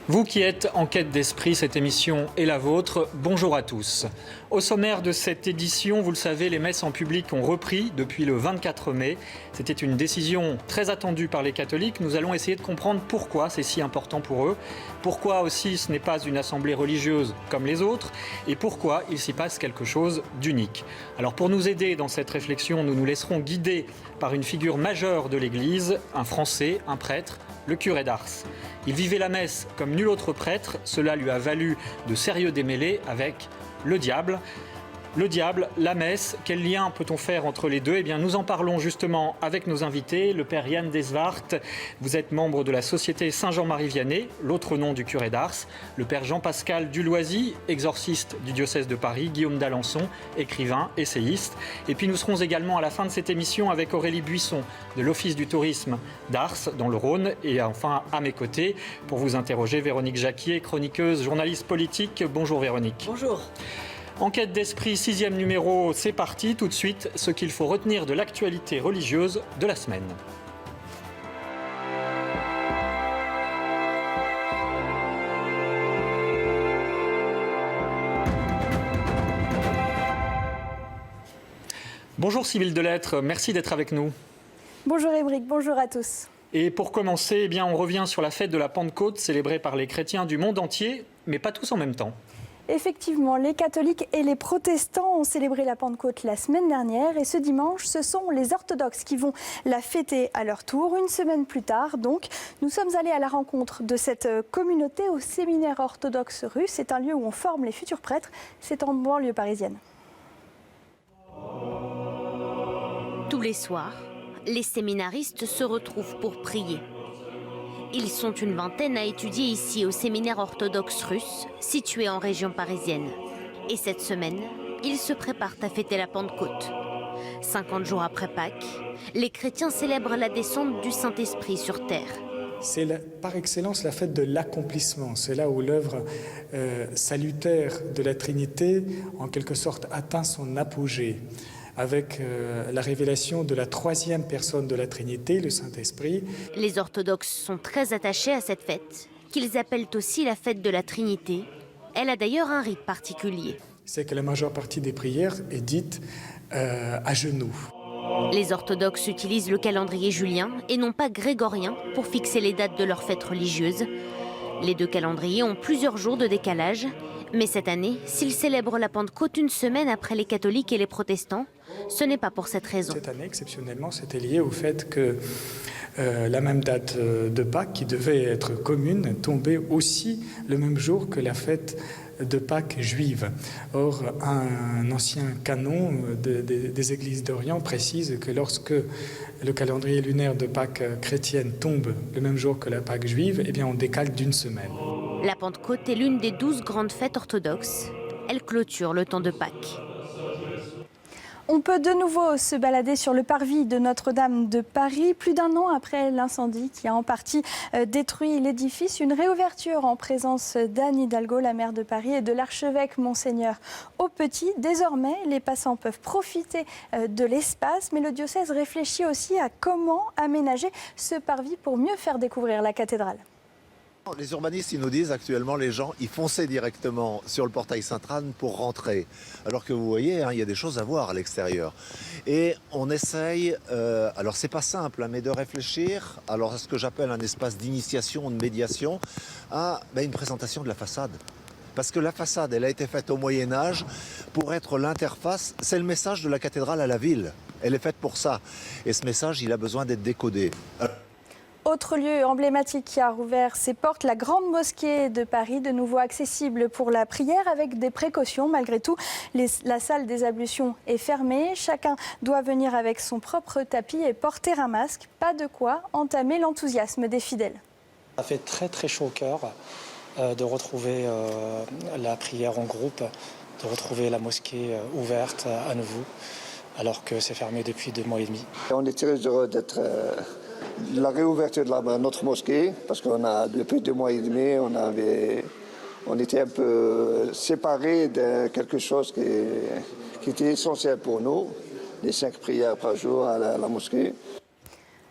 Vous qui êtes en quête d'esprit, cette émission est la vôtre. Bonjour à tous. Au sommaire de cette édition, vous le savez, les messes en public ont repris depuis le 24 mai. C'était une décision très attendue par les catholiques. Nous allons essayer de comprendre pourquoi c'est si important pour eux, pourquoi aussi ce n'est pas une assemblée religieuse comme les autres et pourquoi il s'y passe quelque chose d'unique. Alors pour nous aider dans cette réflexion, nous nous laisserons guider par une figure majeure de l'Église, un Français, un prêtre, le curé d'Ars. Il vivait la messe comme nul autre prêtre, cela lui a valu de sérieux démêlés avec le diable. Le diable, la messe, quel lien peut-on faire entre les deux? Eh bien, nous en parlons justement avec nos invités. Le père Yann Deswart, vous êtes membre de la Société Saint-Jean-Marie Vianney, l'autre nom du curé d'Ars. Le père Jean-Pascal Duloisy, exorciste du diocèse de Paris. Guillaume d'Alençon, écrivain, essayiste. Et puis nous serons également à la fin de cette émission avec Aurélie Buisson de l'Office du tourisme d'Ars, dans le Rhône. Et enfin, à mes côtés, pour vous interroger, Véronique Jacquier, chroniqueuse, journaliste politique. Bonjour Véronique. Bonjour. Enquête d'esprit, 6e numéro, c'est parti. Tout de suite, ce qu'il faut retenir de l'actualité religieuse de la semaine. Bonjour Sybille Delettre, merci d'être avec nous. Bonjour Émeric, bonjour à tous. Et pour commencer, eh bien, on revient sur la fête de la Pentecôte, célébrée par les chrétiens du monde entier, mais pas tous en même temps. Effectivement, les catholiques et les protestants ont célébré la Pentecôte la semaine dernière et ce dimanche, ce sont les orthodoxes qui vont la fêter à leur tour. Une semaine plus tard, donc, nous sommes allés à la rencontre de cette communauté au séminaire orthodoxe russe. C'est un lieu où on forme les futurs prêtres. C'est en banlieue parisienne. Tous les soirs, les séminaristes se retrouvent pour prier. Ils sont une vingtaine à étudier ici au séminaire orthodoxe russe, situé en région parisienne. Et cette semaine, ils se préparent à fêter la Pentecôte. 50 jours après Pâques, les chrétiens célèbrent la descente du Saint-Esprit sur terre. C'est par excellence la fête de l'accomplissement. C'est là où l'œuvre salutaire de la Trinité, en quelque sorte, atteint son apogée. Avec la révélation de la troisième personne de la Trinité, le Saint-Esprit. Les orthodoxes sont très attachés à cette fête, qu'ils appellent aussi la fête de la Trinité. Elle a d'ailleurs un rite particulier. C'est que la majeure partie des prières est dite à genoux. Les orthodoxes utilisent le calendrier julien et non pas grégorien pour fixer les dates de leurs fêtes religieuses. Les deux calendriers ont plusieurs jours de décalage. Mais cette année, s'ils célèbrent la Pentecôte une semaine après les catholiques et les protestants, ce n'est pas pour cette raison. Cette année, exceptionnellement, c'était lié au fait que la même date de Pâques, qui devait être commune, tombait aussi le même jour que la fête de Pâques juive. Or, un ancien canon des églises d'Orient précise que lorsque le calendrier lunaire de Pâques chrétienne tombe le même jour que la Pâques juive, eh bien on décale d'une semaine. La Pentecôte est l'une des 12 grandes fêtes orthodoxes. Elle clôture le temps de Pâques. On peut de nouveau se balader sur le parvis de Notre-Dame de Paris. Plus d'un an après l'incendie qui a en partie détruit l'édifice, une réouverture en présence d'Anne Hidalgo, la maire de Paris, et de l'archevêque Monseigneur Aupetit. Désormais, les passants peuvent profiter de l'espace, mais le diocèse réfléchit aussi à comment aménager ce parvis pour mieux faire découvrir la cathédrale. Les urbanistes, ils nous disent actuellement, les gens, ils fonçaient directement sur le portail Sainte-Anne pour rentrer. Alors que vous voyez, il y a des choses à voir à l'extérieur. Et on essaye, alors c'est pas simple, mais de réfléchir alors à ce que j'appelle un espace d'initiation, de médiation, à une présentation de la façade. Parce que la façade, elle a été faite au Moyen-Âge pour être l'interface, c'est le message de la cathédrale à la ville. Elle est faite pour ça. Et ce message, il a besoin d'être décodé. Autre lieu emblématique qui a rouvert ses portes, la grande mosquée de Paris, de nouveau accessible pour la prière avec des précautions. Malgré tout, la salle des ablutions est fermée. Chacun doit venir avec son propre tapis et porter un masque. Pas de quoi entamer l'enthousiasme des fidèles. Ça fait très très chaud au cœur de retrouver la prière en groupe, de retrouver la mosquée ouverte à nouveau, alors que c'est fermé depuis 2 mois et demi. On est très heureux d'être la réouverture de notre mosquée, parce qu'on a depuis 2 mois et demi, on était un peu séparés de quelque chose qui était essentiel pour nous, les 5 prières par jour à la mosquée.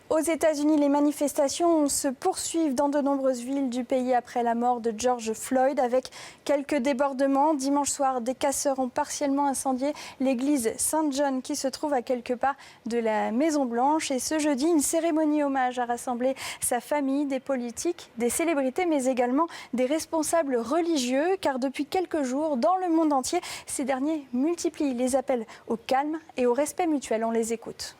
Aux États-Unis, les manifestations se poursuivent dans de nombreuses villes du pays après la mort de George Floyd, avec quelques débordements. Dimanche soir, des casseurs ont partiellement incendié l'église Saint-John qui se trouve à quelques pas de la Maison-Blanche. Et ce jeudi, une cérémonie hommage a rassemblé sa famille, des politiques, des célébrités, mais également des responsables religieux. Car depuis quelques jours, dans le monde entier, ces derniers multiplient les appels au calme et au respect mutuel. On les écoute.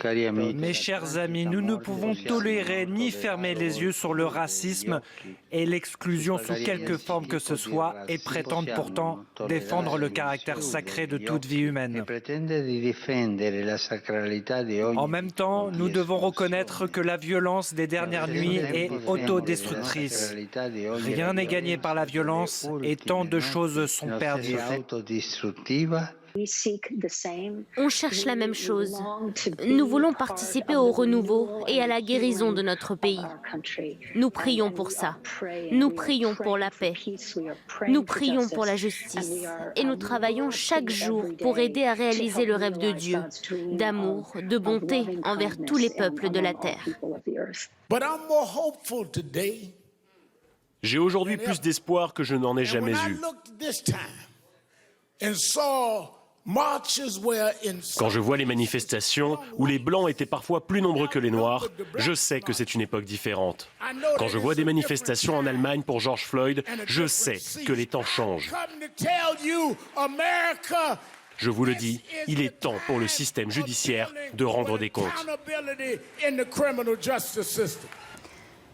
Mes chers amis, nous ne pouvons tolérer ni fermer les yeux sur le racisme et l'exclusion sous quelque forme que ce soit et prétendre pourtant défendre le caractère sacré de toute vie humaine. En même temps, nous devons reconnaître que la violence des dernières nuits est autodestructrice. Rien n'est gagné par la violence et tant de choses sont perdues. On cherche la même chose. Nous voulons participer au renouveau et à la guérison de notre pays. Nous prions pour ça. Nous prions pour la paix. Nous prions pour la justice. Et nous travaillons chaque jour pour aider à réaliser le rêve de Dieu, d'amour, de bonté envers tous les peuples de la terre. J'ai aujourd'hui plus d'espoir que je n'en ai jamais eu. Quand je vois les manifestations où les Blancs étaient parfois plus nombreux que les Noirs, je sais que c'est une époque différente. Quand je vois des manifestations en Allemagne pour George Floyd, je sais que les temps changent. Je vous le dis, il est temps pour le système judiciaire de rendre des comptes.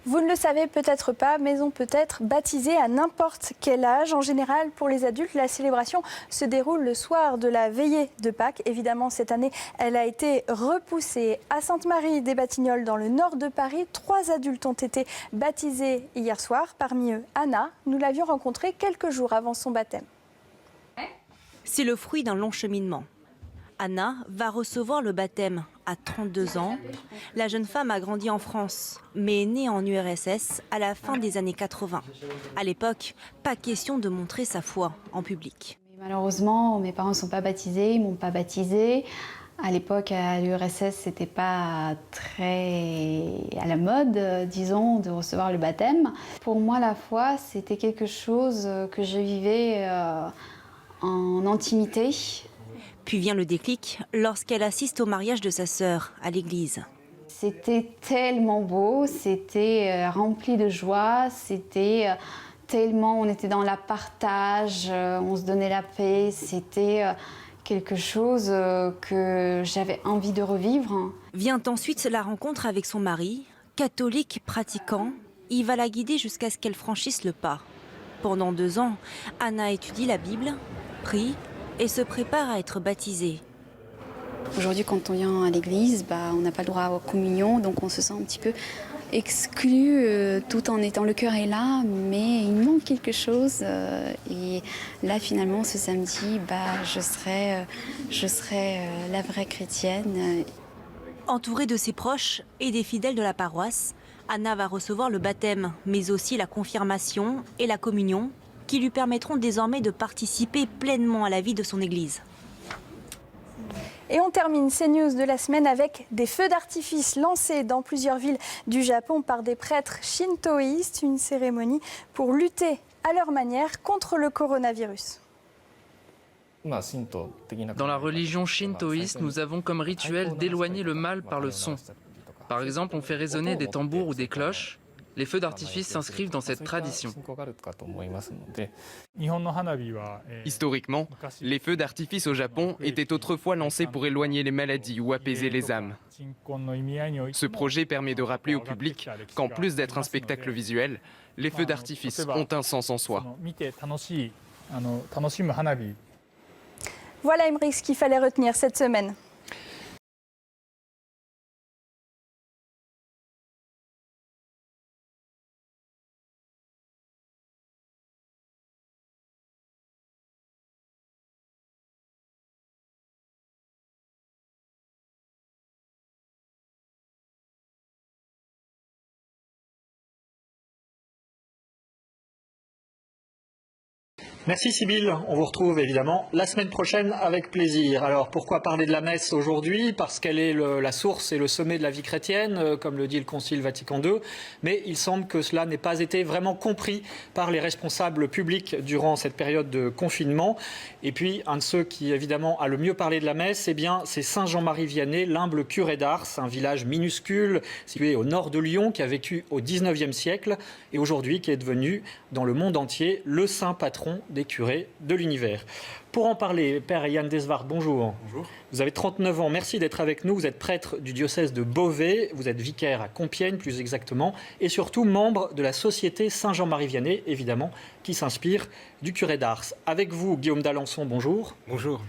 Vous ne le savez peut-être pas, mais on peut être baptisé à n'importe quel âge. En général, pour les adultes, la célébration se déroule le soir de la veillée de Pâques. Évidemment, cette année, elle a été repoussée. À Sainte-Marie-des-Batignolles, dans le nord de Paris, 3 adultes ont été baptisés hier soir. Parmi eux, Anna. Nous l'avions rencontrée quelques jours avant son baptême. C'est le fruit d'un long cheminement. Anna va recevoir le baptême à 32 ans. La jeune femme a grandi en France, mais est née en URSS à la fin des années 80. À l'époque, pas question de montrer sa foi en public. Malheureusement, mes parents ne sont pas baptisés, ils ne m'ont pas baptisée. À l'époque, à l'URSS, ce n'était pas très à la mode, disons, de recevoir le baptême. Pour moi, la foi, c'était quelque chose que je vivais en intimité. Puis vient le déclic lorsqu'elle assiste au mariage de sa sœur à l'église. C'était tellement beau, c'était rempli de joie, c'était tellement, on était dans la partage, on se donnait la paix, c'était quelque chose que j'avais envie de revivre. Vient ensuite la rencontre avec son mari, catholique pratiquant. Il va la guider jusqu'à ce qu'elle franchisse le pas. Pendant 2 ans, Anna étudie la Bible, prie et se prépare à être baptisée. Aujourd'hui, quand on vient à l'église, on n'a pas le droit à la communion, donc on se sent un petit peu exclu tout en étant, le cœur est là, mais il manque quelque chose. Et là, finalement, ce samedi, je serai la vraie chrétienne. Entourée de ses proches et des fidèles de la paroisse, Anna va recevoir le baptême, mais aussi la confirmation et la communion, qui lui permettront désormais de participer pleinement à la vie de son église. Et on termine ces news de la semaine avec des feux d'artifice lancés dans plusieurs villes du Japon par des prêtres shintoïstes, une cérémonie pour lutter à leur manière contre le coronavirus. Dans la religion shintoïste, nous avons comme rituel d'éloigner le mal par le son. Par exemple, on fait résonner des tambours ou des cloches. Les feux d'artifice s'inscrivent dans cette tradition. Historiquement, les feux d'artifice au Japon étaient autrefois lancés pour éloigner les maladies ou apaiser les âmes. Ce projet permet de rappeler au public qu'en plus d'être un spectacle visuel, les feux d'artifice ont un sens en soi. Voilà, Émeric, ce qu'il fallait retenir cette semaine. Merci Sybille, on vous retrouve évidemment la semaine prochaine avec plaisir. Alors pourquoi parler de la messe aujourd'hui? Parce qu'elle est la source et le sommet de la vie chrétienne, comme le dit le Concile Vatican II, mais il semble que cela n'ait pas été vraiment compris par les responsables publics durant cette période de confinement. Et puis un de ceux qui évidemment a le mieux parlé de la messe, eh bien c'est Saint Jean-Marie Vianney, l'humble curé d'Ars, un village minuscule situé au nord de Lyon qui a vécu au XIXe siècle et aujourd'hui qui est devenu dans le monde entier le saint patron des curés de l'univers. Pour en parler, Père Yann Desvart, bonjour. Bonjour. Vous avez 39 ans, merci d'être avec nous. Vous êtes prêtre du diocèse de Beauvais, vous êtes vicaire à Compiègne plus exactement, et surtout membre de la Société Saint-Jean-Marie Vianney, évidemment, qui s'inspire du curé d'Ars. Avec vous, Guillaume d'Alençon, bonjour. Bonjour.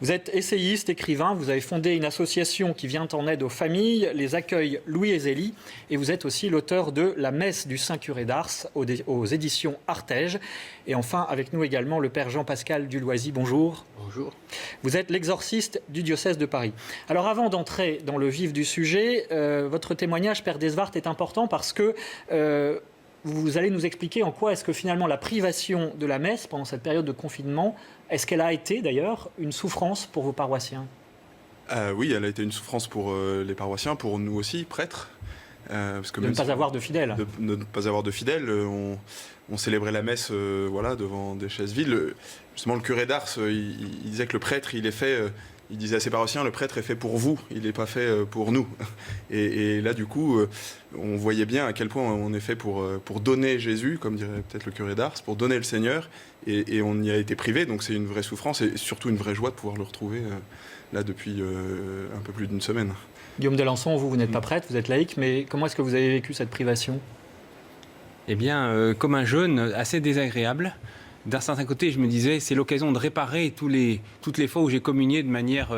Vous êtes essayiste, écrivain, vous avez fondé une association qui vient en aide aux familles, les accueils Louis et Zélie, et vous êtes aussi l'auteur de La Messe du Saint-Curé d'Ars aux éditions Artege. Et enfin, avec nous également, le Père Jean-Pascal Duloisy, bonjour. Bonjour. Vous êtes l'exorciste du diocèse de Paris. Alors avant d'entrer dans le vif du sujet, votre témoignage, Père Desvart, est important parce que vous allez nous expliquer en quoi est-ce que finalement la privation de la messe pendant cette période de confinement, est-ce qu'elle a été d'ailleurs une souffrance pour vos paroissiens? Oui, elle a été une souffrance pour les paroissiens, pour nous aussi, prêtres. Parce que de ne pas avoir de fidèles. De ne pas avoir de fidèles. On célébrait la messe voilà, devant des chaises vides. Justement, le curé d'Ars, il disait que le prêtre, il est fait... il disait à ses paroissiens, le prêtre est fait pour vous, il n'est pas fait pour nous. Et là, du coup, on voyait bien à quel point on est fait pour donner Jésus, comme dirait peut-être le curé d'Ars, pour donner le Seigneur. Et on y a été privé, donc c'est une vraie souffrance et surtout une vraie joie de pouvoir le retrouver là depuis un peu plus d'une semaine. Guillaume d'Alençon, vous n'êtes pas prêtre, vous êtes laïc, mais comment est-ce que vous avez vécu cette privation? Eh bien, comme un jeune, assez désagréable. D'un certain côté, je me disais, c'est l'occasion de réparer toutes les fois où j'ai communié de manière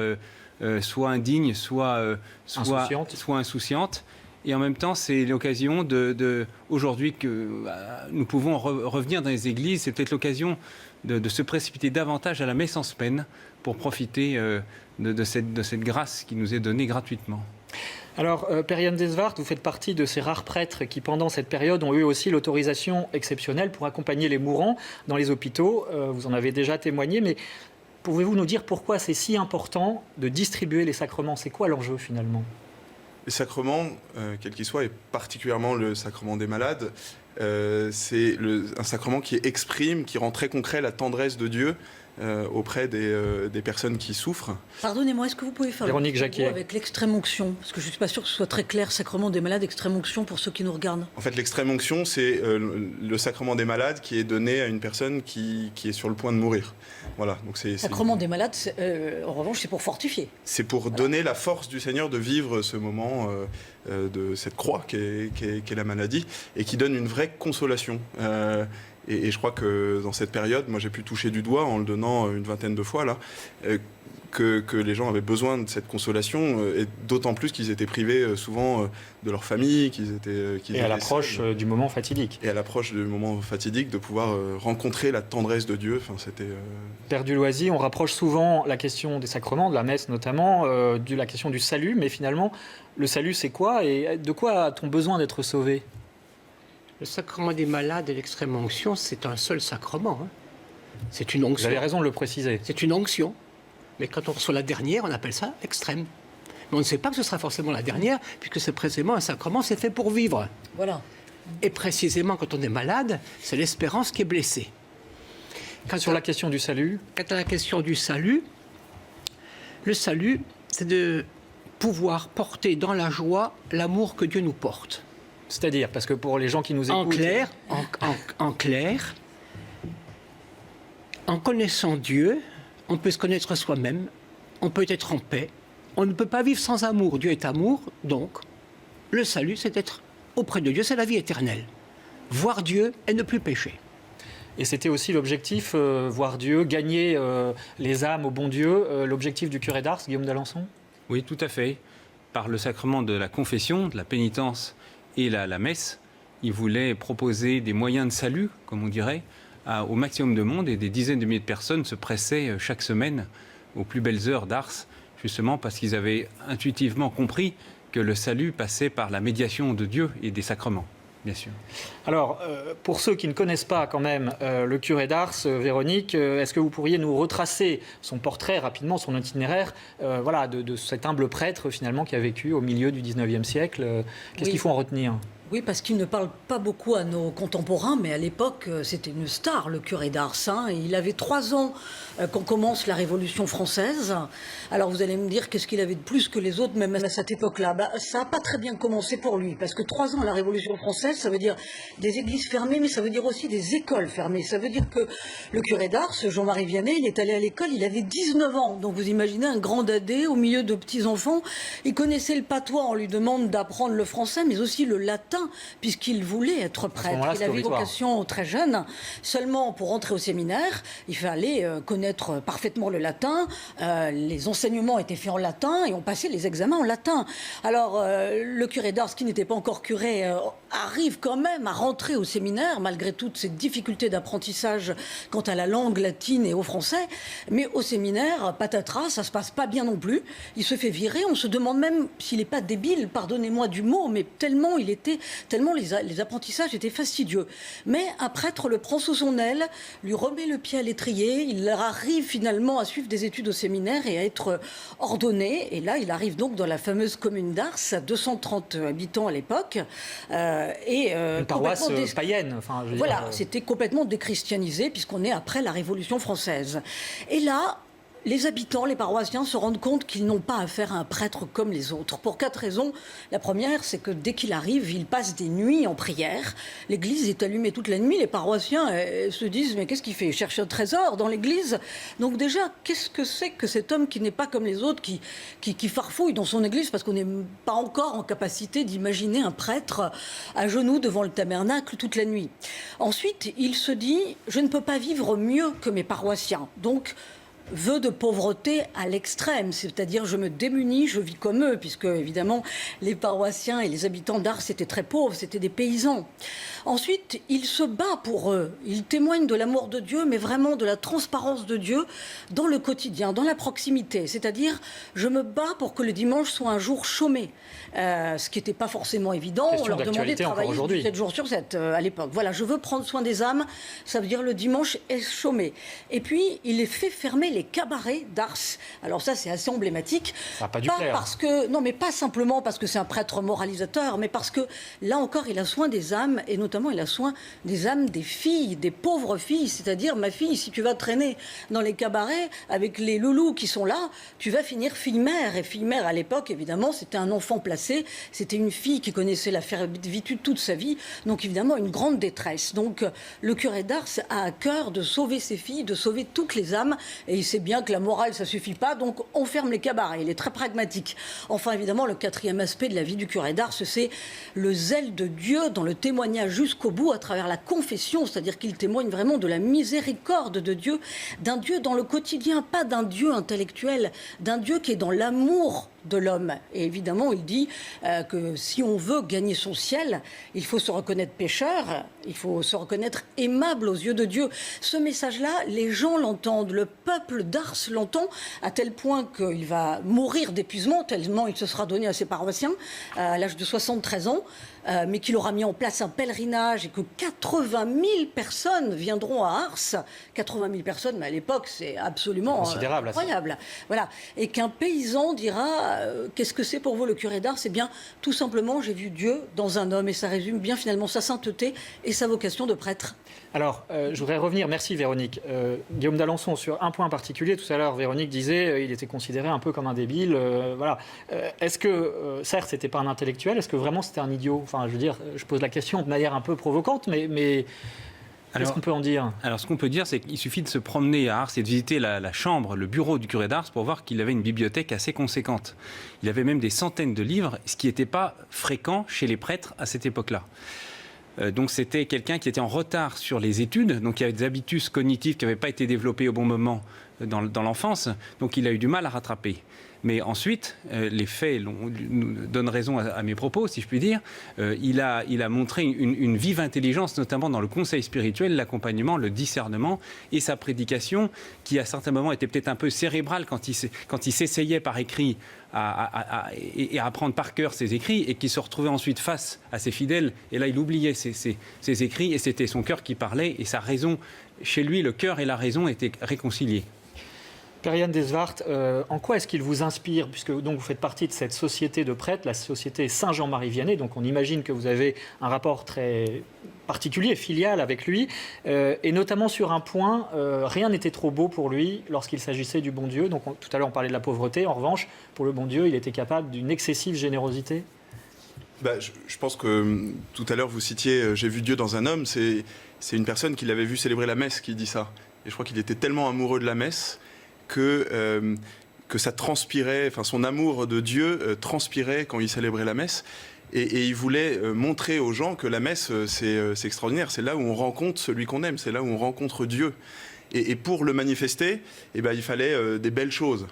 soit indigne, soit insouciante. Et en même temps, c'est l'occasion aujourd'hui que nous pouvons revenir dans les églises. C'est peut-être l'occasion de se précipiter davantage à la messe en semaine pour profiter de cette grâce qui nous est donnée gratuitement. Alors, Père Yann Desvart, vous faites partie de ces rares prêtres qui, pendant cette période, ont eu aussi l'autorisation exceptionnelle pour accompagner les mourants dans les hôpitaux. Vous en avez déjà témoigné, mais pouvez-vous nous dire pourquoi c'est si important de distribuer les sacrements? C'est quoi l'enjeu finalement? Les sacrements, quels qu'ils soient, et particulièrement le sacrement des malades, c'est un sacrement qui exprime, qui rend très concret la tendresse de Dieu auprès des personnes qui souffrent. Pardonnez-moi, est-ce que vous pouvez faire Véronique Jacquier avec l'extrême-onction? Parce que je ne suis pas sûr que ce soit très clair, sacrement des malades, extrême-onction pour ceux qui nous regardent. En fait, l'extrême-onction, c'est le sacrement des malades qui est donné à une personne qui est sur le point de mourir. Voilà, donc sacrement des malades, en revanche, c'est pour fortifier. C'est pour donner la force du Seigneur de vivre ce moment de cette croix qu'est la maladie et qui donne une vraie consolation. Et je crois que dans cette période, moi j'ai pu toucher du doigt en le donnant une vingtaine de fois là, que les gens avaient besoin de cette consolation, et d'autant plus qu'ils étaient privés souvent de leur famille, et à l'approche du moment fatidique. Et à l'approche du moment fatidique, de pouvoir rencontrer la tendresse de Dieu. Enfin, c'était. Père Duloisy, on rapproche souvent la question des sacrements, de la messe notamment, de la question du salut, mais finalement, le salut c'est quoi et de quoi a-t-on besoin d'être sauvé? Le sacrement des malades et l'extrême-onction, c'est un seul sacrement. Hein. C'est une onction. Vous avez raison de le préciser. C'est une onction. Mais quand on reçoit la dernière, on appelle ça extrême. Mais on ne sait pas que ce sera forcément la dernière, puisque c'est précisément un sacrement, c'est fait pour vivre. Voilà. Et précisément, quand on est malade, c'est l'espérance qui est blessée. Sur la question du salut? Quant à la question du salut, le salut, c'est de pouvoir porter dans la joie l'amour que Dieu nous porte. C'est-à-dire, parce que pour les gens qui nous écoutent... En clair, en connaissant Dieu, on peut se connaître soi-même, on peut être en paix, on ne peut pas vivre sans amour. Dieu est amour, donc le salut, c'est être auprès de Dieu, c'est la vie éternelle. Voir Dieu et ne plus pécher. Et c'était aussi l'objectif, voir Dieu, gagner les âmes au bon Dieu, l'objectif du curé d'Ars, Guillaume d'Alençon? Oui, tout à fait. Par le sacrement de la confession, de la pénitence et la messe, il voulait proposer des moyens de salut, comme on dirait, au maximum de monde, et des dizaines de milliers de personnes se pressaient chaque semaine aux plus belles heures d'Ars, justement parce qu'ils avaient intuitivement compris que le salut passait par la médiation de Dieu et des sacrements. Bien sûr. Alors, pour ceux qui ne connaissent pas quand même le curé d'Ars, Véronique, est-ce que vous pourriez nous retracer son portrait rapidement, son itinéraire de cet humble prêtre finalement qui a vécu au milieu du 19e siècle? Qu'est-ce qu'il faut en retenir? Oui, parce qu'il ne parle pas beaucoup à nos contemporains, mais à l'époque, c'était une star, le curé d'Ars. Il avait 3 ans quand commence la Révolution française. Alors vous allez me dire, qu'est-ce qu'il avait de plus que les autres, même à cette époque-là? Ça n'a pas très bien commencé pour lui, parce que 3 ans à la Révolution française, ça veut dire des églises fermées, mais ça veut dire aussi des écoles fermées. Ça veut dire que le curé d'Ars, Jean-Marie Vianney, il est allé à l'école, il avait 19 ans. Donc vous imaginez un grand dadais au milieu de petits-enfants. Il connaissait le patois, on lui demande d'apprendre le français, mais aussi le latin, puisqu'il voulait être prêtre. Il avait une vocation très jeune. Seulement, pour entrer au séminaire, il fallait connaître parfaitement le latin. Les enseignements étaient faits en latin et on passait les examens en latin. Alors, le curé d'Ars, qui n'était pas encore curé, arrive quand même à rentrer au séminaire, malgré toutes ces difficultés d'apprentissage quant à la langue latine et au français. Mais au séminaire, patatras, ça se passe pas bien non plus. Il se fait virer. On se demande même s'il n'est pas débile, pardonnez-moi du mot, mais tellement les apprentissages étaient fastidieux. Mais un prêtre le prend sous son aile, lui remet le pied à l'étrier, il arrive finalement à suivre des études au séminaire et à être ordonné. Et là, il arrive donc dans la fameuse commune d'Ars, 230 habitants à l'époque. Une paroisse païenne. C'était complètement déchristianisé puisqu'on est après la Révolution française. Et là, les habitants, les paroissiens se rendent compte qu'ils n'ont pas affaire à un prêtre comme les autres. Pour 4 raisons. La première, c'est que dès qu'il arrive, il passe des nuits en prière. L'église est allumée toute la nuit. Les paroissiens se disent, mais qu'est-ce qu'il fait? Il cherche un trésor dans l'église. Donc déjà, qu'est-ce que c'est que cet homme qui n'est pas comme les autres, qui farfouille dans son église, parce qu'on n'est pas encore en capacité d'imaginer un prêtre à genoux devant le tabernacle toute la nuit. Ensuite, il se dit, je ne peux pas vivre mieux que mes paroissiens. Donc, vœu de pauvreté à l'extrême, c'est-à-dire je me démunis, je vis comme eux, puisque évidemment les paroissiens et les habitants d'Ars étaient très pauvres, c'était des paysans. Ensuite, il se bat pour eux, il témoigne de l'amour de Dieu, mais vraiment de la transparence de Dieu dans le quotidien, dans la proximité, c'est-à-dire je me bats pour que le dimanche soit un jour chômé, ce qui n'était pas forcément évident. On leur demandait de travailler 7 jours sur 7 à l'époque. Voilà, je veux prendre soin des âmes, ça veut dire le dimanche est chômé. Et puis, il les fait fermer les cabarets d'Ars. Alors ça, c'est assez emblématique. Ça n'a pas dû plaire. Parce que, non, mais pas simplement parce que c'est un prêtre moralisateur, mais parce que, là encore, il a soin des âmes, et notamment, il a soin des âmes des filles, des pauvres filles. C'est-à-dire, ma fille, si tu vas traîner dans les cabarets avec les loulous qui sont là, tu vas finir fille-mère. Et fille-mère, à l'époque, évidemment, c'était un enfant placé. C'était une fille qui connaissait la servitude toute sa vie. Donc, évidemment, une grande détresse. Donc, le curé d'Ars a à cœur de sauver ses filles, de sauver toutes les âmes. Et il sait bien que la morale, ça suffit pas. Donc, on ferme les cabarets. Il est très pragmatique. Enfin, évidemment, le 4e aspect de la vie du curé d'Ars, c'est le zèle de Dieu dans le témoignage jusqu'au bout à travers la confession. C'est-à-dire qu'il témoigne vraiment de la miséricorde de Dieu, d'un Dieu dans le quotidien, pas d'un Dieu intellectuel, d'un Dieu qui est dans l'amour de l'homme. Et évidemment, il dit que si on veut gagner son ciel, il faut se reconnaître pécheur, il faut se reconnaître aimable aux yeux de Dieu. Ce message-là, les gens l'entendent, le peuple d'Ars l'entend, à tel point qu'il va mourir d'épuisement, tellement il se sera donné à ses paroissiens, à l'âge de 73 ans. Mais qu'il aura mis en place un pèlerinage et que 80 000 personnes viendront à Ars. 80 000 personnes, mais à l'époque, c'est absolument incroyable. Voilà. Et qu'un paysan dira qu'est-ce que c'est pour vous le curé d'Ars? Eh bien, tout simplement, j'ai vu Dieu dans un homme. Et ça résume bien finalement sa sainteté et sa vocation de prêtre. Alors, je voudrais revenir, merci Véronique, Guillaume d'Alençon, sur un point particulier. Tout à l'heure, Véronique disait il était considéré un peu comme un débile. Voilà. Est-ce que, certes, c'était pas un intellectuel, est-ce que vraiment c'était un idiot? Enfin, je veux dire, je pose la question de manière un peu provocante, mais qu'est-ce qu'on peut en dire? Alors, ce qu'on peut dire, c'est qu'il suffit de se promener à Ars et de visiter la chambre, le bureau du curé d'Ars pour voir qu'il avait une bibliothèque assez conséquente. Il avait même des centaines de livres, ce qui n'était pas fréquent chez les prêtres à cette époque-là. Donc c'était quelqu'un qui était en retard sur les études, donc il y avait des habitus cognitifs qui n'avaient pas été développés au bon moment dans l'enfance, donc il a eu du mal à rattraper. Mais ensuite, les faits nous donnent raison à mes propos, si je puis dire. Il a montré une vive intelligence, notamment dans le conseil spirituel, l'accompagnement, le discernement et sa prédication, qui à certains moments était peut-être un peu cérébrale quand il s'essayait par écrit à apprendre par cœur ses écrits et qui se retrouvait ensuite face à ses fidèles. Et là, il oubliait ses écrits et c'était son cœur qui parlait et sa raison. Chez lui, le cœur et la raison étaient réconciliés. Per-Jan Desvaert, en quoi est-ce qu'il vous inspire, puisque donc, vous faites partie de cette société de prêtres, la société Saint-Jean-Marie Vianney, donc on imagine que vous avez un rapport très particulier, filial avec lui, et notamment sur un point, rien n'était trop beau pour lui lorsqu'il s'agissait du bon Dieu. Donc tout à l'heure on parlait de la pauvreté, en revanche, pour le bon Dieu, il était capable d'une excessive générosité. Je pense que tout à l'heure vous citiez « J'ai vu Dieu dans un homme », c'est une personne qui l'avait vu célébrer la messe qui dit ça. Et je crois qu'il était tellement amoureux de la messe que ça transpirait, enfin son amour de Dieu transpirait quand il célébrait la messe. Et il voulait montrer aux gens que la messe, c'est extraordinaire. C'est là où on rencontre celui qu'on aime, c'est là où on rencontre Dieu. Et pour le manifester, il fallait des belles choses.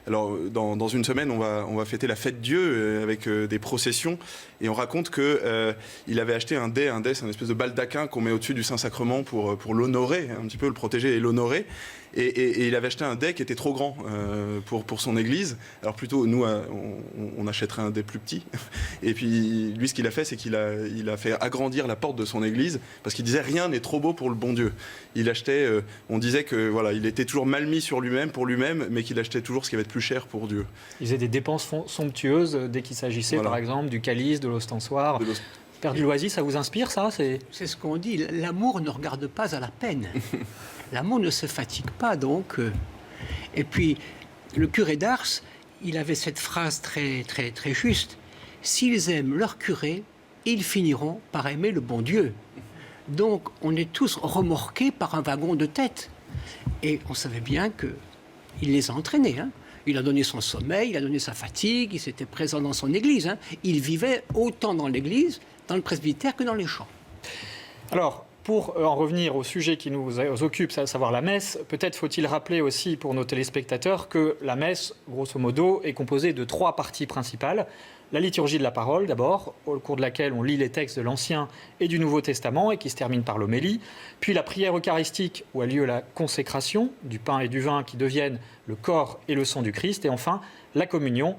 Alors, dans une semaine, on va fêter la fête Dieu avec des processions. Et on raconte qu'il avait acheté un dais, c'est une espèce de baldaquin qu'on met au-dessus du Saint-Sacrement pour l'honorer, un petit peu le protéger et l'honorer. Et il avait acheté un dais qui était trop grand pour son église. Alors plutôt, nous, on achèterait un dais plus petit. Et puis, lui, ce qu'il a fait, c'est qu'il a fait agrandir la porte de son église parce qu'il disait « rien n'est trop beau pour le bon Dieu ». Il achetait, on disait que voilà, il était toujours mal mis sur lui-même, pour lui-même, mais qu'il achetait toujours ce qui avait de plus cher pour Dieu. Il faisait des dépenses somptueuses dès qu'il s'agissait, par exemple, du calice, de l'ostensoir. Père Dulloisy, ça vous inspire, ça? C'est ce qu'on dit, l'amour ne regarde pas à la peine. L'amour ne se fatigue pas, donc. Et puis, le curé d'Ars, il avait cette phrase très, très, très juste. « S'ils aiment leur curé, ils finiront par aimer le bon Dieu. » Donc, on est tous remorqués par un wagon de tête. Et on savait bien qu'il les a entraînés. Il a donné son sommeil, il a donné sa fatigue, il s'était présent dans son église. Il vivait autant dans l'église, dans le presbytère, que dans les champs. Alors, pour en revenir au sujet qui nous occupe, à savoir la messe, peut-être faut-il rappeler aussi pour nos téléspectateurs que la messe, grosso modo, est composée de 3 parties principales. La liturgie de la parole, d'abord, au cours de laquelle on lit les textes de l'Ancien et du Nouveau Testament et qui se termine par l'homélie. Puis la prière eucharistique, où a lieu la consécration du pain et du vin qui deviennent le corps et le sang du Christ. Et enfin, la communion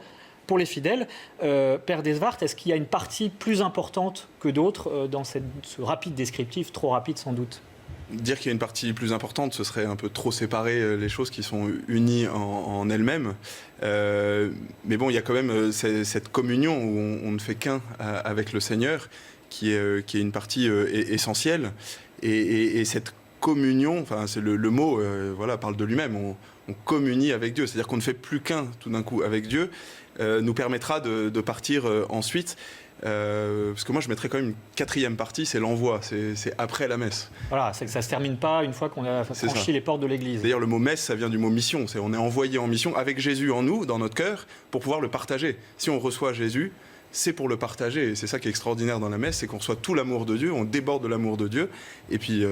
pour les fidèles. Père Desvaert, est-ce qu'il y a une partie plus importante que d'autres dans ce rapide descriptif, trop rapide sans doute? Dire qu'il y a une partie plus importante, ce serait un peu trop séparer les choses qui sont unies en elles-mêmes. Mais bon, il y a quand même cette communion où on ne fait qu'un avec le Seigneur, qui est une partie essentielle. Et cette communion, enfin, c'est le mot parle de lui-même. On communie avec Dieu, c'est-à-dire qu'on ne fait plus qu'un tout d'un coup avec Dieu, nous permettra de partir ensuite. Parce que moi je mettrais quand même une 4e partie, c'est l'envoi, c'est après la messe. Voilà, c'est que ça ne se termine pas une fois qu'on a franchi les portes de l'église. D'ailleurs le mot messe, ça vient du mot mission, on est envoyé en mission avec Jésus en nous, dans notre cœur, pour pouvoir le partager. Si on reçoit Jésus, c'est pour le partager, et c'est ça qui est extraordinaire dans la messe, c'est qu'on reçoit tout l'amour de Dieu, on déborde de l'amour de Dieu, et puis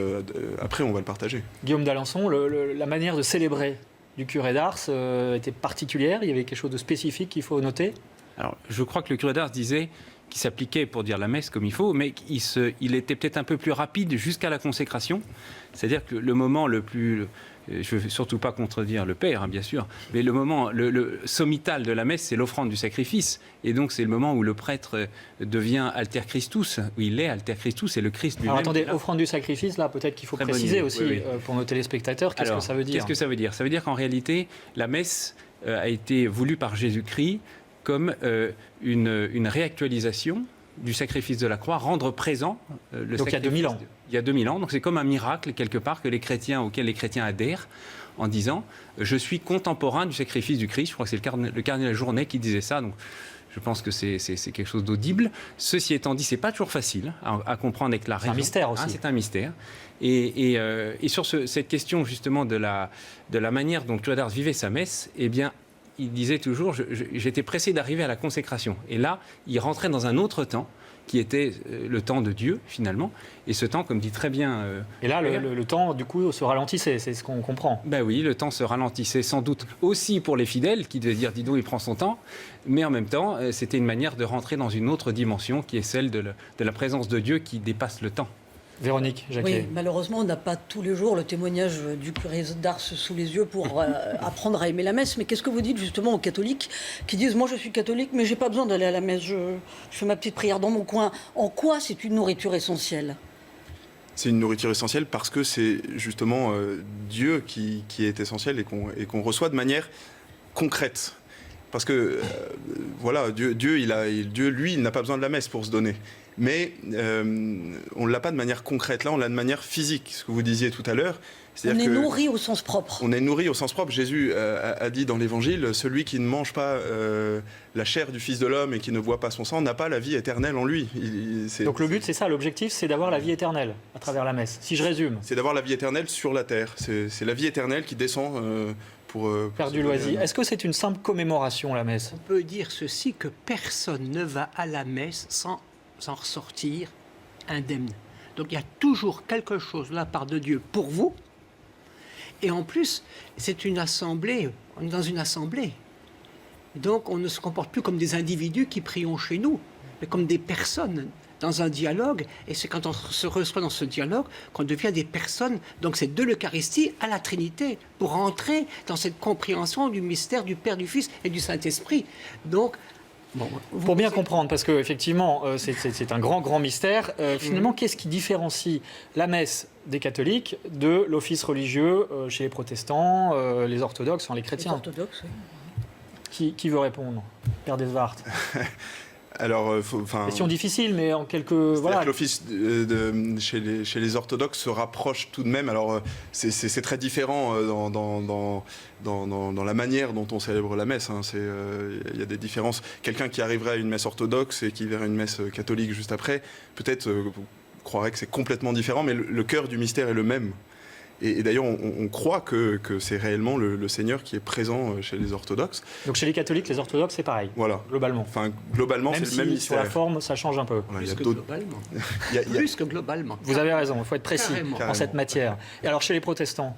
après on va le partager. Guillaume d'Alençon, la manière de célébrer du curé d'Ars était particulière, il y avait quelque chose de spécifique qu'il faut noter? Alors je crois que le curé d'Ars disait qui s'appliquait pour dire la messe comme il faut, mais il était peut-être un peu plus rapide jusqu'à la consécration. C'est-à-dire que le moment le plus... Je ne veux surtout pas contredire le Père, bien sûr, mais le moment le sommital de la messe, c'est l'offrande du sacrifice. Et donc, c'est le moment où le prêtre devient alter Christus, où il est alter Christus, et le Christ lui-même. Alors attendez, offrande du sacrifice, là, peut-être qu'il faut préciser aussi pour nos téléspectateurs, qu'est-ce que ça veut dire? Qu'est-ce que ça veut dire? Ça veut dire qu'en réalité, la messe a été voulue par Jésus-Christ comme une réactualisation du sacrifice de la croix, rendre présent le donc sacrifice. Il y a 2000 ans. Il y a 2000 ans, donc c'est comme un miracle quelque part auquel les chrétiens adhèrent en disant « je suis contemporain du sacrifice du Christ ». Je crois que c'est le cardinal Journet qui disait ça, donc je pense que c'est quelque chose d'audible. Ceci étant dit, c'est pas toujours facile à comprendre avec la raison. C'est un mystère aussi. C'est un mystère. Et sur cette question justement de la manière dont curé d'Ars vivait sa messe, eh bien, il disait toujours, j'étais pressé d'arriver à la consécration. Et là, il rentrait dans un autre temps qui était le temps de Dieu, finalement. Et ce temps, comme dit très bien... Et là, le temps, du coup, se ralentissait, c'est ce qu'on comprend. Ben oui, le temps se ralentissait sans doute aussi pour les fidèles, qui devaient dire, dis donc, il prend son temps. Mais en même temps, c'était une manière de rentrer dans une autre dimension, qui est celle de la présence de Dieu qui dépasse le temps. Véronique Jacquet. Oui, malheureusement, on n'a pas tous les jours le témoignage du curé d'Ars sous les yeux pour apprendre à aimer la messe. Mais qu'est-ce que vous dites justement aux catholiques qui disent « Moi, je suis catholique, mais j'ai pas besoin d'aller à la messe. Je fais ma petite prière dans mon coin. » En quoi c'est une nourriture essentielle ? C'est une nourriture essentielle parce que c'est justement Dieu qui est essentiel et qu'on reçoit de manière concrète. Parce que, voilà, Dieu, lui, il n'a pas besoin de la messe pour se donner. Mais on ne l'a pas de manière concrète. Là, on l'a de manière physique, ce que vous disiez tout à l'heure. On est nourri au sens propre. On est nourri au sens propre. Jésus a dit dans l'Évangile, celui qui ne mange pas la chair du Fils de l'homme et qui ne boit pas son sang n'a pas la vie éternelle en lui. Donc le but, c'est ça, l'objectif, c'est d'avoir la vie éternelle à travers la messe, si je résume. C'est d'avoir la vie éternelle sur la terre. C'est la vie éternelle qui descend pour Père Dulloisy, est-ce que c'est une simple commémoration, la messe ? On peut dire ceci, que personne ne va à la messe sans en ressortir indemne. Donc il y a toujours quelque chose de la part de Dieu pour vous. Et en plus, c'est une assemblée, on est dans une assemblée. Donc on ne se comporte plus comme des individus qui prions chez nous, mais comme des personnes dans un dialogue. Et c'est quand on se reçoit dans ce dialogue qu'on devient des personnes. Donc c'est de l'Eucharistie à la Trinité, pour entrer dans cette compréhension du mystère du Père, du Fils et du Saint-Esprit. Donc, bon, pour bien comprendre, parce qu'effectivement, c'est un grand mystère, finalement, qu'est-ce qui différencie la messe des catholiques de l'office religieux chez les protestants, les orthodoxes, les chrétiens ? Les orthodoxes, oui. Qui veut répondre ? Père Desvart. Alors, question difficile, mais en quelques... Voilà. Que l'office chez les orthodoxes se rapproche tout de même. Alors, c'est très différent dans la manière dont on célèbre la messe. Il y a des différences. Quelqu'un qui arriverait à une messe orthodoxe et qui verrait une messe catholique juste après, peut-être croirait que c'est complètement différent, mais le cœur du mystère est le même. Et d'ailleurs, on croit que c'est réellement le Seigneur qui est présent chez les orthodoxes. Donc chez les catholiques, les orthodoxes, c'est pareil, voilà. Globalement. Enfin, globalement, c'est le même mystère. Sur la forme, ça change un peu. Voilà, plus que globalement. Plus que globalement. Vous avez raison, il faut être précis en cette matière. Et alors chez les protestants ?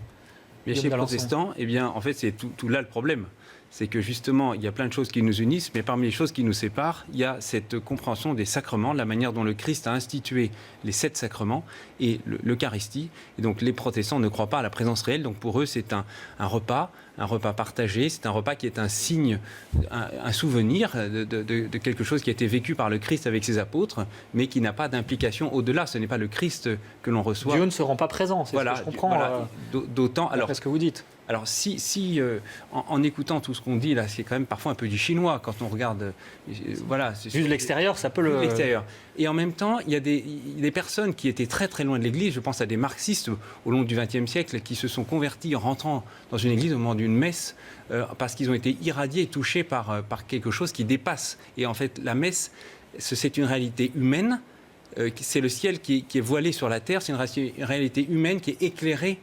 Mais chez les protestants, eh bien, en fait, c'est tout là le problème. C'est que justement, il y a plein de choses qui nous unissent, mais parmi les choses qui nous séparent, il y a cette compréhension des sacrements, la manière dont le Christ a institué les 7 sacrements et l'Eucharistie. Et donc, les protestants ne croient pas à la présence réelle. Donc, pour eux, c'est un repas partagé. C'est un repas qui est un signe, un souvenir de quelque chose qui a été vécu par le Christ avec ses apôtres, mais qui n'a pas d'implication au-delà. Ce n'est pas le Christ que l'on reçoit. Dieu ne se rend pas présent, c'est ce que je comprends. Voilà, d'autant. Alors, ce que vous dites. Alors, en écoutant tout ce qu'on dit, là, c'est quand même parfois un peu du chinois quand on regarde. Voilà. Vu de l'extérieur, ça peut le. L'extérieur. Et en même temps, il y a des personnes qui étaient très très loin de l'Église. Je pense à des marxistes au long du XXe siècle qui se sont convertis en rentrant dans une église au moment d'une messe parce qu'ils ont été irradiés et touchés par quelque chose qui dépasse. Et en fait, la messe, c'est une réalité humaine. C'est le ciel qui est voilé sur la terre. C'est une réalité humaine qui est éclairée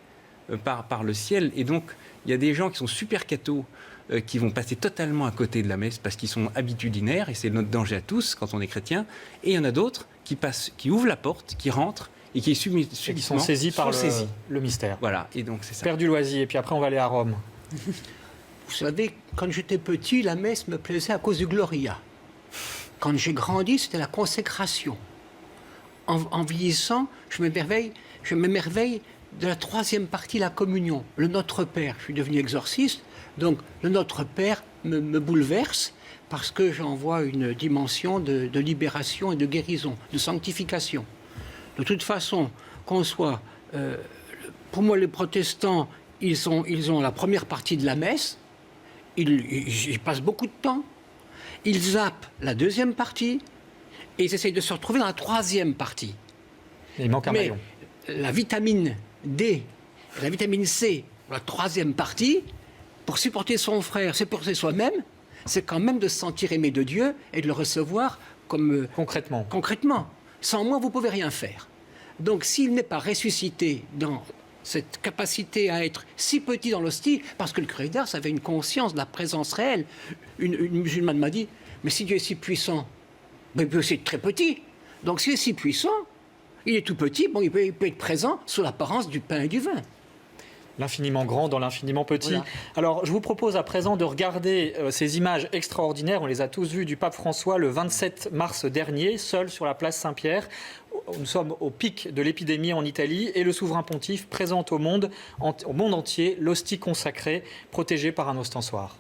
par le ciel. Et donc, il y a des gens qui sont super cathos qui vont passer totalement à côté de la messe parce qu'ils sont habitudinaires, et c'est notre danger à tous quand on est chrétien. Et il y en a d'autres qui ouvrent la porte, qui rentrent, et qui sont saisis par le mystère. Voilà, et donc c'est ça. Père Dulloisy, et puis après on va aller à Rome. Vous savez, quand j'étais petit, la messe me plaisait à cause du Gloria. Quand j'ai grandi, c'était la consécration. En vieillissant, je m'émerveille de la 3e partie, la communion, le Notre Père. Je suis devenu exorciste, donc le Notre Père me bouleverse parce que j'en vois une dimension de libération et de guérison, de sanctification. De toute façon, qu'on soit... pour moi, les protestants, ils ont la première partie de la messe, ils passent beaucoup de temps, ils zappent la 2e partie, et ils essayent de se retrouver dans la 3e partie. Il manque un maillon. La vitamine D, la vitamine C, la 3e partie, pour supporter son frère, supporter soi-même, c'est quand même de se sentir aimé de Dieu et de le recevoir comme... Concrètement. Sans moi, vous ne pouvez rien faire. Donc, s'il n'est pas ressuscité dans cette capacité à être si petit dans l'hostie, parce que le curé d'Ars avait une conscience de la présence réelle. Une musulmane m'a dit, mais si Dieu est si puissant, il peut aussi être très petit. Donc s'il est si puissant, il est tout petit, bon, il peut être présent sous l'apparence du pain et du vin. L'infiniment grand dans l'infiniment petit. Voilà. Alors, je vous propose à présent de regarder ces images extraordinaires. On les a tous vues du pape François le 27 mars dernier, seul sur la place Saint-Pierre. Nous sommes au pic de l'épidémie en Italie et le souverain pontife présente au monde entier l'hostie consacrée, protégée par un ostensoir.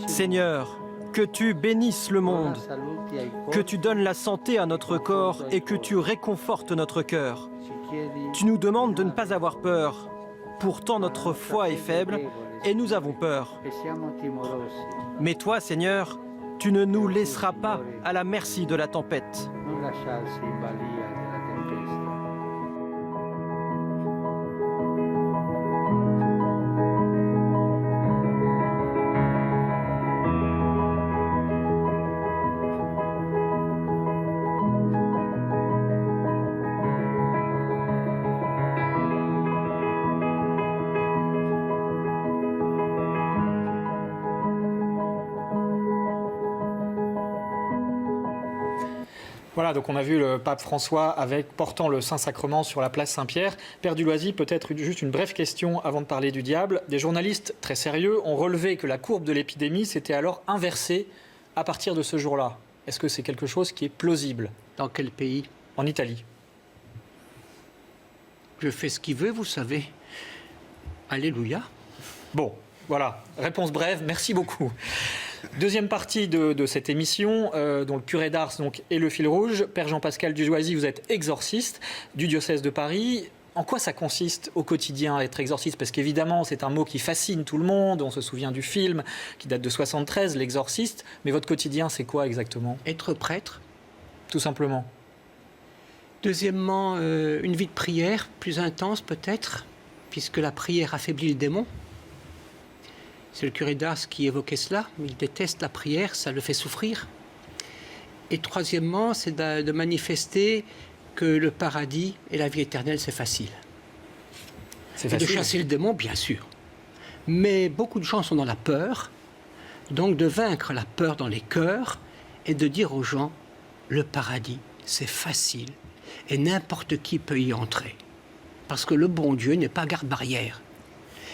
Seigneur, que tu bénisses le monde, que tu donnes la santé à notre corps et que tu réconfortes notre cœur. Tu nous demandes de ne pas avoir peur. Pourtant notre foi est faible et nous avons peur. Mais toi, Seigneur, tu ne nous laisseras pas à la merci de la tempête. Voilà, donc on a vu le pape François portant le Saint-Sacrement sur la place Saint-Pierre. Père Dulloisy, peut-être juste une brève question avant de parler du diable. Des journalistes très sérieux ont relevé que la courbe de l'épidémie s'était alors inversée à partir de ce jour-là. Est-ce que c'est quelque chose qui est plausible? Dans quel pays? En Italie. Je fais ce qu'il veut, vous savez. Alléluia. Bon, voilà, réponse brève, merci beaucoup. Deuxième partie de cette émission, dont le curé d'Ars est le fil rouge. Père Jean-Pascal Dulloisy, vous êtes exorciste du diocèse de Paris. En quoi ça consiste au quotidien être exorciste? Parce qu'évidemment, c'est un mot qui fascine tout le monde. On se souvient du film qui date de 73, L'Exorciste. Mais votre quotidien, c'est quoi exactement? Être prêtre. Tout simplement. Deuxièmement, une vie de prière plus intense peut-être, puisque la prière affaiblit le démon. C'est le curé d'Ars qui évoquait cela, il déteste la prière, ça le fait souffrir. Et troisièmement, c'est de manifester que le paradis et la vie éternelle, c'est facile. C'est facile. Et de chasser le démon, bien sûr. Mais beaucoup de gens sont dans la peur, donc de vaincre la peur dans les cœurs et de dire aux gens, le paradis, c'est facile et n'importe qui peut y entrer. Parce que le bon Dieu n'est pas garde-barrière.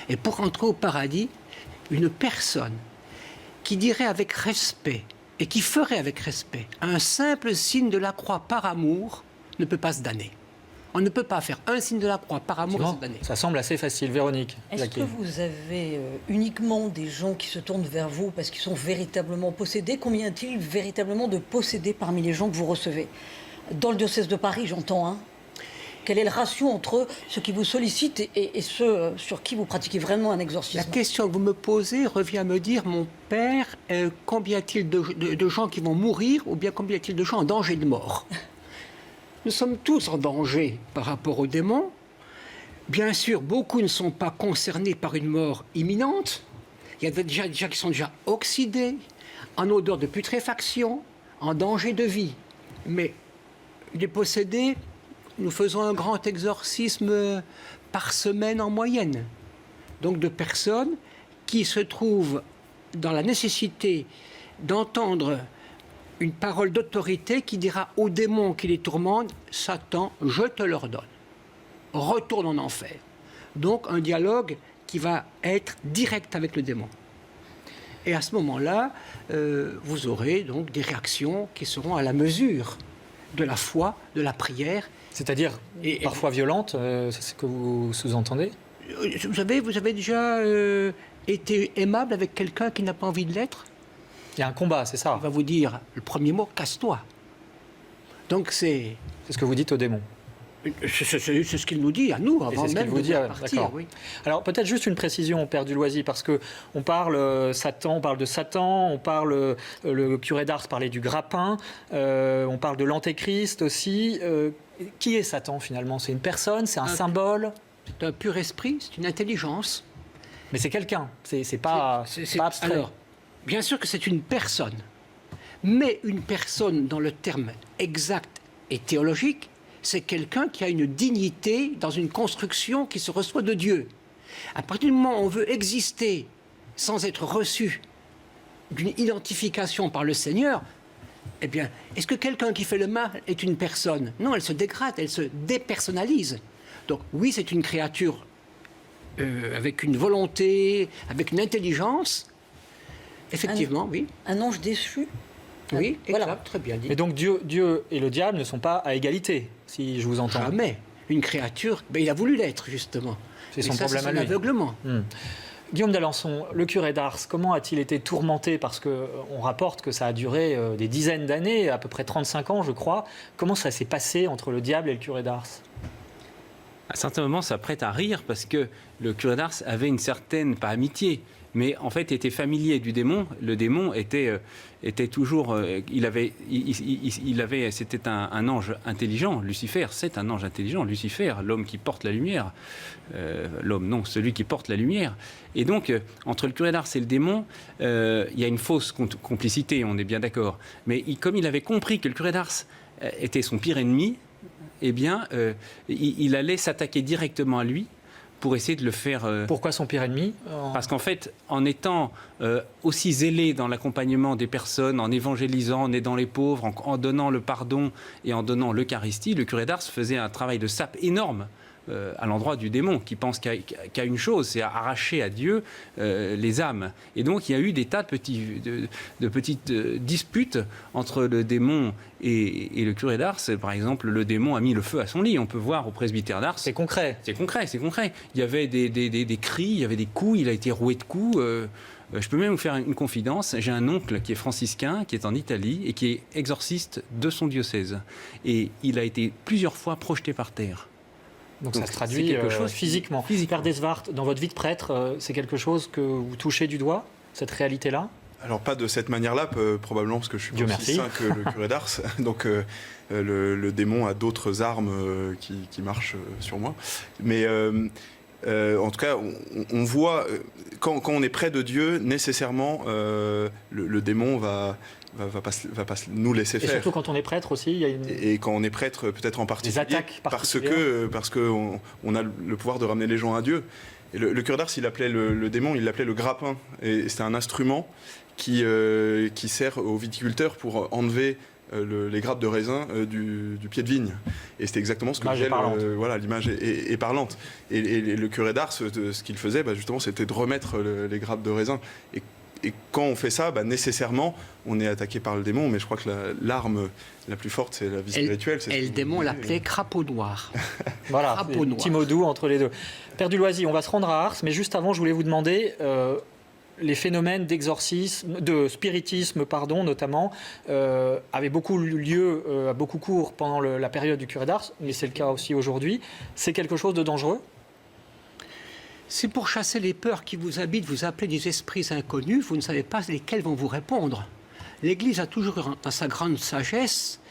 Et pour entrer au paradis, une personne qui dirait avec respect et qui ferait avec respect un simple signe de la croix par amour ne peut pas se damner. On ne peut pas faire un signe de la croix par amour et se damner. Ça semble assez facile. Véronique. Est-ce que vous avez uniquement des gens qui se tournent vers vous parce qu'ils sont véritablement possédés? Combien y a-t-il véritablement de possédés parmi les gens que vous recevez? Dans le diocèse de Paris, j'entends, hein. Quel est le ratio entre ceux qui vous sollicitent et ceux sur qui vous pratiquez vraiment un exorcisme? La question que vous me posez revient à me dire, mon père, combien y a-t-il de gens qui vont mourir ou bien combien y a-t-il de gens en danger de mort? Nous sommes tous en danger par rapport aux démons. Bien sûr, beaucoup ne sont pas concernés par une mort imminente. Il y a déjà des gens qui sont déjà oxydés, en odeur de putréfaction, en danger de vie. Mais les possédés, nous faisons un grand exorcisme par semaine en moyenne. Donc de personnes qui se trouvent dans la nécessité d'entendre une parole d'autorité qui dira aux démons qui les tourmentent, « Satan, je te l'ordonne, retourne en enfer ». Donc un dialogue qui va être direct avec le démon. Et à ce moment-là, vous aurez donc des réactions qui seront à la mesure de la foi, de la prière. C'est-à-dire parfois violente, c'est ce que vous sous-entendez? Vous avez déjà été aimable avec quelqu'un qui n'a pas envie de l'être? Il y a un combat, c'est ça? Il va vous dire le premier mot, casse-toi. Donc c'est ce que vous dites au démon? C'est ce qu'il nous dit à nous, avant même de partir. Oui. Alors peut-être juste une précision, Père Dulloisy, parce qu'on parle de Satan, on parle, le curé d'Ars parlait du grappin, on parle de l'antéchrist aussi. Qui est Satan finalement? C'est une personne, c'est un symbole? C'est un pur esprit, c'est une intelligence. Mais c'est quelqu'un, c'est pas abstrait. Alors, bien sûr que c'est une personne, Mais une personne, dans le terme exact et théologique, c'est quelqu'un qui a une dignité dans une construction qui se reçoit de Dieu. À partir du moment où on veut exister sans être reçu d'une identification par le Seigneur, eh bien, est-ce que quelqu'un qui fait le mal est une personne? Non, elle se dégrade, elle se dépersonnalise. Donc oui, c'est une créature avec une volonté, avec une intelligence. Effectivement, oui. Un ange déchu. Oui, voilà. Exact, très bien dit. Et donc Dieu et le diable ne sont pas à égalité, si je vous entends. Jamais. Une créature, il a voulu l'être, justement. C'est son problème à lui. C'est son aveuglement. Guillaume d'Alençon, le curé d'Ars, comment a-t-il été tourmenté? Parce qu'on rapporte que ça a duré des dizaines d'années, à peu près 35 ans, je crois. Comment ça s'est passé entre le diable et le curé d'Ars? À certains moments, ça prête à rire parce que le curé d'Ars avait une certaine, pas amitié, mais en fait était familier du démon. Le démon était toujours, c'était un ange intelligent. Lucifer, c'est un ange intelligent. Lucifer, l'homme qui porte la lumière. L'homme, non, celui qui porte la lumière. Et donc, entre le curé d'Ars et le démon, il y a une fausse complicité, on est bien d'accord. Mais comme il avait compris que le curé d'Ars était son pire ennemi, eh bien, il allait s'attaquer directement à lui pour essayer de le faire... Pourquoi son pire ennemi? Parce qu'en fait, en étant aussi zélé dans l'accompagnement des personnes, en évangélisant, en aidant les pauvres, en donnant le pardon et en donnant l'Eucharistie, le curé d'Ars faisait un travail de sape énorme à l'endroit du démon, qui pense qu'à une chose, c'est arracher à Dieu les âmes. Et donc, il y a eu des tas de petites disputes entre le démon et le curé d'Ars. Par exemple, le démon a mis le feu à son lit. On peut voir au presbytère d'Ars. C'est concret. C'est concret. Il y avait des cris, il y avait des coups, il a été roué de coups. Je peux même vous faire une confidence. J'ai un oncle qui est franciscain, qui est en Italie et qui est exorciste de son diocèse. Et il a été plusieurs fois projeté par terre. Donc ça se traduit quelque chose physiquement. Père Desvart, dans votre vie de prêtre, c'est quelque chose que vous touchez du doigt, cette réalité-là? Alors pas de cette manière-là, probablement parce que je suis pas aussi saint que le curé d'Ars. Donc le démon a d'autres armes qui marchent sur moi. Mais en tout cas, on voit, quand on est près de Dieu, nécessairement, le démon va pas nous laisser faire. Et surtout quand on est prêtre aussi, il y a une... Et quand on est prêtre, peut-être en particulier, des attaques parce que on a le pouvoir de ramener les gens à Dieu. Et le curé d'Ars, il appelait le démon, il l'appelait le grappin. Et c'était un instrument qui sert aux viticulteurs pour enlever les grappes de raisin du pied de vigne. Et c'était exactement ce que disait l'image est parlante. Et le curé d'Ars, ce qu'il faisait, justement, c'était de remettre les grappes de raisin. Et quand on fait ça, nécessairement, on est attaqué par le démon. Mais je crois que l'arme la plus forte, c'est la vie spirituelle. Et le démon l'appelait crapaud noir. Voilà, petit mot doux entre les deux. Père Dulloisy, on va se rendre à Ars, mais juste avant, je voulais vous demander... les phénomènes d'exorcisme, de spiritisme, notamment, avaient beaucoup lieu, beaucoup cours pendant la période du curé d'Ars, mais c'est le cas aussi aujourd'hui. C'est quelque chose de dangereux? C'est pour chasser les peurs qui vous habitent, vous appelez des esprits inconnus, vous ne savez pas lesquels vont vous répondre. L'Église a toujours, dans sa grande sagesse,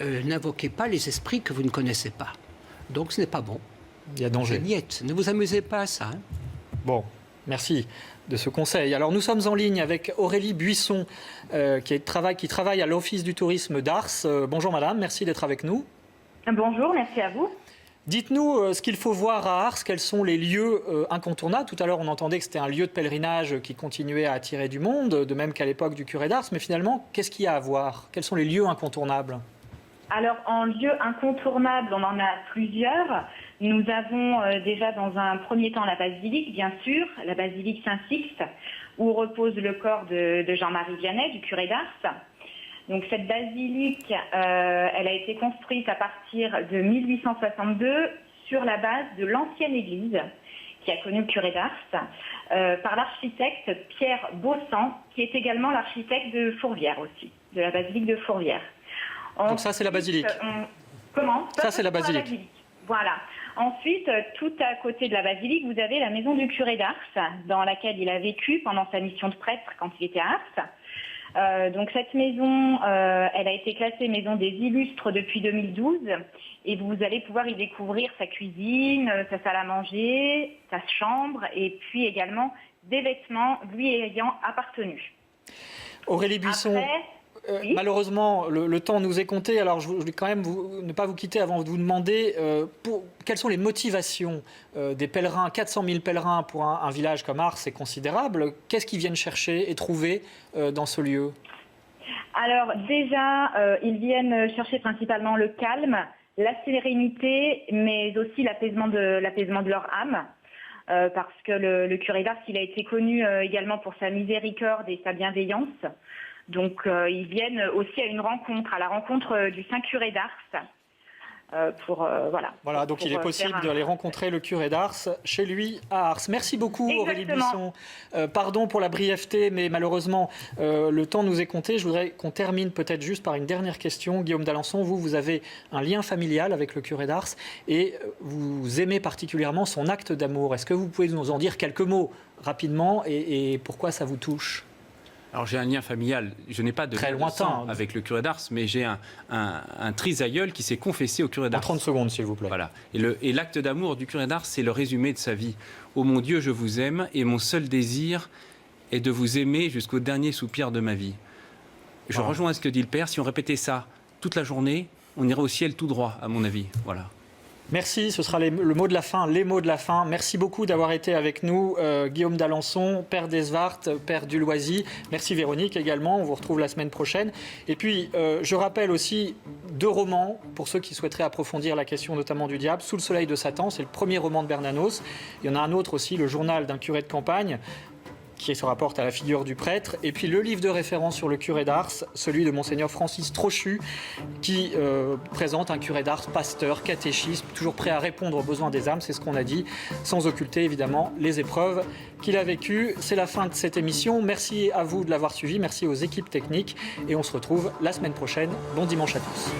n'invoquez pas les esprits que vous ne connaissez pas. Donc ce n'est pas bon. Il y a danger. Niette, ne vous amusez pas à ça. Bon, merci de ce conseil. Alors nous sommes en ligne avec Aurélie Buisson qui travaille à l'Office du tourisme d'Ars. Bonjour madame, merci d'être avec nous. Bonjour, merci à vous. Dites-nous ce qu'il faut voir à Ars, quels sont les lieux incontournables. Tout à l'heure on entendait que c'était un lieu de pèlerinage qui continuait à attirer du monde, de même qu'à l'époque du curé d'Ars, mais finalement qu'est-ce qu'il y a à voir? Quels sont les lieux incontournables? Alors en lieu incontournable, on en a plusieurs. Nous avons déjà dans un premier temps la basilique, bien sûr, la basilique Saint-Sixte, où repose le corps de Jean-Marie Vianney, du curé d'Ars. Donc cette basilique, elle a été construite à partir de 1862 sur la base de l'ancienne église qui a connu le curé d'Ars, par l'architecte Pierre Baussan, qui est également l'architecte de Fourvière aussi, de la basilique de Fourvière. Donc ça c'est la basilique. Comment? Ça c'est la basilique. Voilà. Ensuite, tout à côté de la basilique, vous avez la maison du curé d'Ars, dans laquelle il a vécu pendant sa mission de prêtre quand il était à Ars. Donc cette maison, elle a été classée maison des illustres depuis 2012 et vous allez pouvoir y découvrir sa cuisine, sa salle à manger, sa chambre et puis également des vêtements lui ayant appartenu. Aurélie Buisson, malheureusement, le temps nous est compté. Alors, je voulais quand même ne pas vous quitter avant de vous demander quelles sont les motivations des pèlerins. 400 000 pèlerins pour un village comme Ars, c'est considérable. Qu'est-ce qu'ils viennent chercher et trouver dans ce lieu ? Alors déjà, ils viennent chercher principalement le calme, la sérénité, mais aussi l'apaisement de leur âme. Parce que le curé d'Ars, il a été connu également pour sa miséricorde et sa bienveillance. Donc ils viennent aussi à la rencontre du Saint Curé d'Ars. Voilà, donc il est possible d'aller rencontrer le curé d'Ars chez lui à Ars. Merci beaucoup Aurélie Buisson. Pardon pour la brièveté, mais malheureusement le temps nous est compté. Je voudrais qu'on termine peut-être juste par une dernière question. Guillaume d'Alençon, vous avez un lien familial avec le curé d'Ars et vous aimez particulièrement son acte d'amour. Est-ce que vous pouvez nous en dire quelques mots rapidement et pourquoi ça vous touche ? Alors j'ai un lien familial, je n'ai pas de très lien lointain avec le curé d'Ars, mais j'ai un trisaïeul qui s'est confessé au curé d'Ars. En 30 secondes, s'il vous plaît. Voilà. Et l'acte d'amour du curé d'Ars, c'est le résumé de sa vie. « Ô mon Dieu, je vous aime, et mon seul désir est de vous aimer jusqu'au dernier soupir de ma vie. » Je rejoins ce que dit le Père. Si on répétait ça toute la journée, on irait au ciel tout droit, à mon avis. Voilà. Merci, ce sera le mot de la fin, les mots de la fin. Merci beaucoup d'avoir été avec nous, Guillaume d'Alençon, père d'Esvart, père du Loisy. Merci Véronique également, on vous retrouve la semaine prochaine. Et puis, je rappelle aussi 2 romans, pour ceux qui souhaiteraient approfondir la question notamment du diable. Sous le soleil de Satan, c'est le premier roman de Bernanos. Il y en a un autre aussi, Le journal d'un curé de campagne, qui se rapporte à la figure du prêtre, et puis le livre de référence sur le curé d'Ars, celui de Monseigneur Francis Trochu, qui présente un curé d'Ars pasteur, catéchiste, toujours prêt à répondre aux besoins des âmes, c'est ce qu'on a dit, sans occulter évidemment les épreuves qu'il a vécues. C'est la fin de cette émission, merci à vous de l'avoir suivi, merci aux équipes techniques, et on se retrouve la semaine prochaine. Bon dimanche à tous.